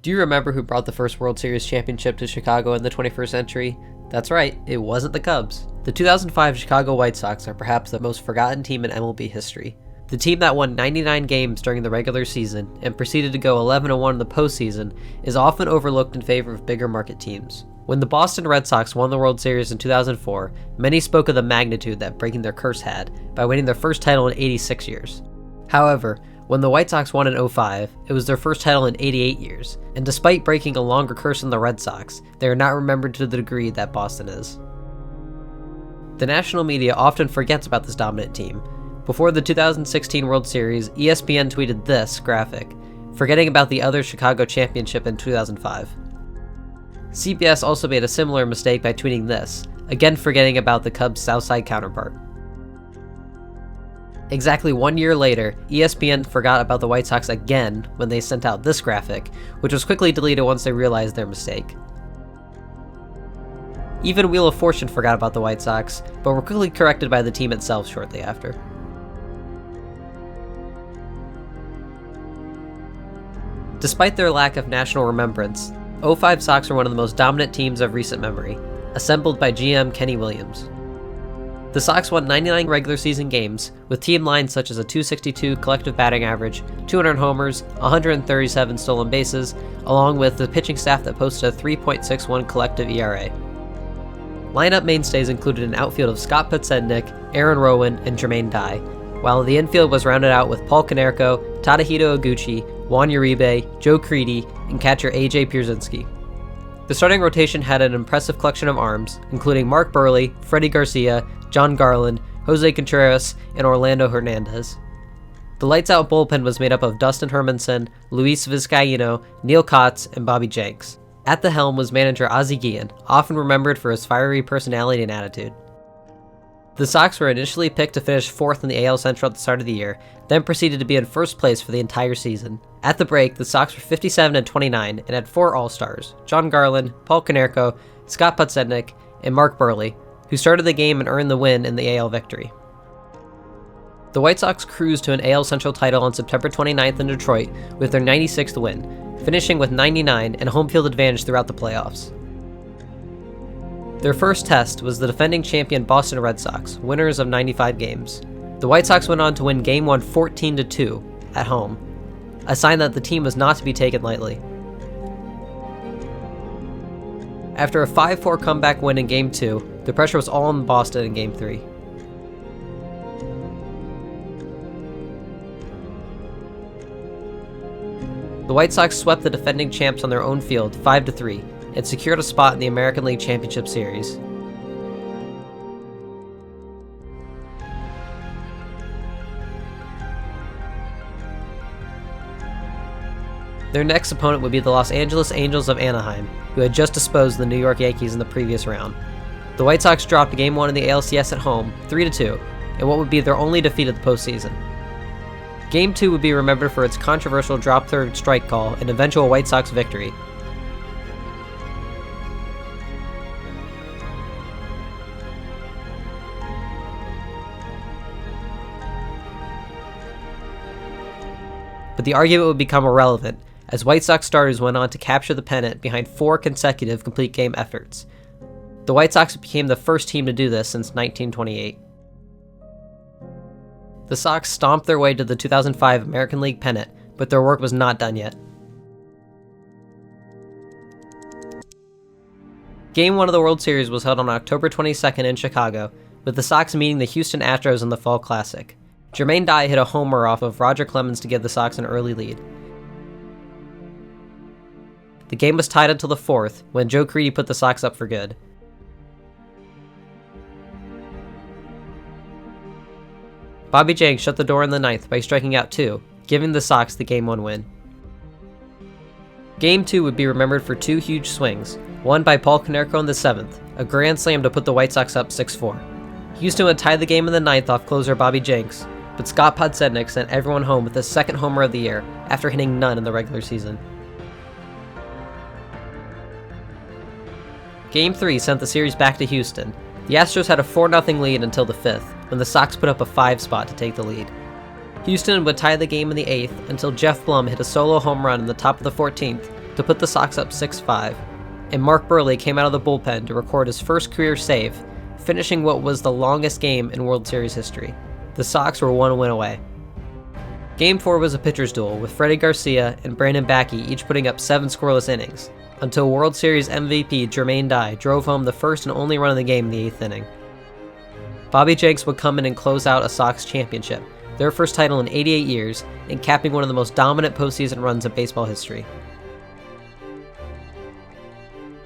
Do you remember who brought the first World Series championship to Chicago in the 21st century? That's right, it wasn't the Cubs. The 2005 Chicago White Sox are perhaps the most forgotten team in MLB history. The team that won 99 games during the regular season and proceeded to go 11-1 in the postseason is often overlooked in favor of bigger market teams. When the Boston Red Sox won the World Series in 2004, many spoke of the magnitude that breaking their curse had by winning their first title in 86 years. However, when the White Sox won in 2005, it was their first title in 88 years, and despite breaking a longer curse than the Red Sox, they are not remembered to the degree that Boston is. The national media often forgets about this dominant team. Before the 2016 World Series, ESPN tweeted this graphic, forgetting about the other Chicago championship in 2005. CBS also made a similar mistake by tweeting this, again forgetting about the Cubs' Southside counterpart. Exactly 1 year later, ESPN forgot about the White Sox again when they sent out this graphic, which was quickly deleted once they realized their mistake. Even Wheel of Fortune forgot about the White Sox, but were quickly corrected by the team itself shortly after. Despite their lack of national remembrance, 2005 Sox are one of the most dominant teams of recent memory, assembled by GM Kenny Williams. The Sox won 99 regular season games, with team lines such as a .262 collective batting average, 200 homers, 137 stolen bases, along with the pitching staff that posted a 3.61 collective ERA. Lineup mainstays included an outfield of Scott Podsednik, Aaron Rowan, and Jermaine Dye, while the infield was rounded out with Paul Konerko, Tadahito Oguchi, Juan Uribe, Joe Crede, and catcher AJ Pierzynski. The starting rotation had an impressive collection of arms, including Mark Buehrle, Freddie Garcia, John Garland, Jose Contreras, and Orlando Hernandez. The lights-out bullpen was made up of Dustin Hermanson, Luis Vizcaíno, Neil Kotz, and Bobby Jenks. At the helm was manager Ozzie Guillen, often remembered for his fiery personality and attitude. The Sox were initially picked to finish 4th in the AL Central at the start of the year, then proceeded to be in first place for the entire season. At the break, the Sox were 57-29 and had 4 All-Stars, John Garland, Paul Konerko, Scott Podsednik, and Mark Buehrle, who started the game and earned the win in the AL victory. The White Sox cruised to an AL Central title on September 29th in Detroit with their 96th win, finishing with 99 and home field advantage throughout the playoffs. Their first test was the defending champion Boston Red Sox, winners of 95 games. The White Sox went on to win Game 1 14-2 at home, a sign that the team was not to be taken lightly. After a 5-4 comeback win in Game 2, the pressure was all on Boston in Game 3. The White Sox swept the defending champs on their own field 5-3 and secured a spot in the American League Championship Series. Their next opponent would be the Los Angeles Angels of Anaheim, who had just disposed of the New York Yankees in the previous round. The White Sox dropped Game 1 in the ALCS at home, 3-2, in what would be their only defeat of the postseason. Game 2 would be remembered for its controversial drop third strike call and eventual White Sox victory. But the argument would become irrelevant, as White Sox starters went on to capture the pennant behind 4 consecutive complete game efforts. The White Sox became the first team to do this since 1928. The Sox stomped their way to the 2005 American League pennant, but their work was not done yet. Game 1 of the World Series was held on October 22nd in Chicago, with the Sox meeting the Houston Astros in the Fall Classic. Jermaine Dye hit a homer off of Roger Clemens to give the Sox an early lead. The game was tied until the 4th, when Joe Crede put the Sox up for good. Bobby Jenks shut the door in the 9th by striking out 2, giving the Sox the Game 1 win. Game 2 would be remembered for 2 huge swings, one by Paul Konerko in the 7th, a grand slam to put the White Sox up 6-4. Houston would tie the game in the 9th off closer Bobby Jenks, but Scott Podsednik sent everyone home with his second homer of the year after hitting none in the regular season. Game 3 sent the series back to Houston. The Astros had a 4-0 lead until the 5th, when the Sox put up a 5 spot to take the lead. Houston would tie the game in the 8th until Jeff Blum hit a solo home run in the top of the 14th, to put the Sox up 6-5, and Mark Burley came out of the bullpen to record his first career save, finishing what was the longest game in World Series history. The Sox were one win away. Game 4 was a pitcher's duel, with Freddie Garcia and Brandon Backey each putting up 7 scoreless innings, until World Series MVP Jermaine Dye drove home the first and only run of the game in the 8th inning. Bobby Jenks would come in and close out a Sox championship, their first title in 88 years, and capping one of the most dominant postseason runs in baseball history.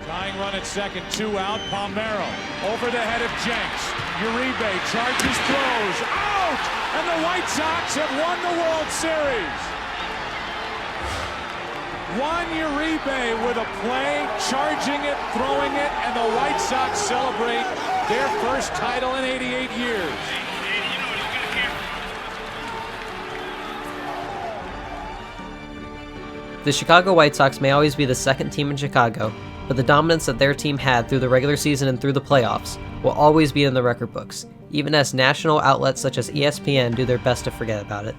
Tying run at second, 2 out, Palmeiro over the head of Jenks. Uribe charges, throws, out! And the White Sox have won the World Series. Juan Uribe with a play, charging it, throwing it, and the White Sox celebrate their first title in 88 years. The Chicago White Sox may always be the second team in Chicago, but the dominance that their team had through the regular season and through the playoffs will always be in the record books, even as national outlets such as ESPN do their best to forget about it.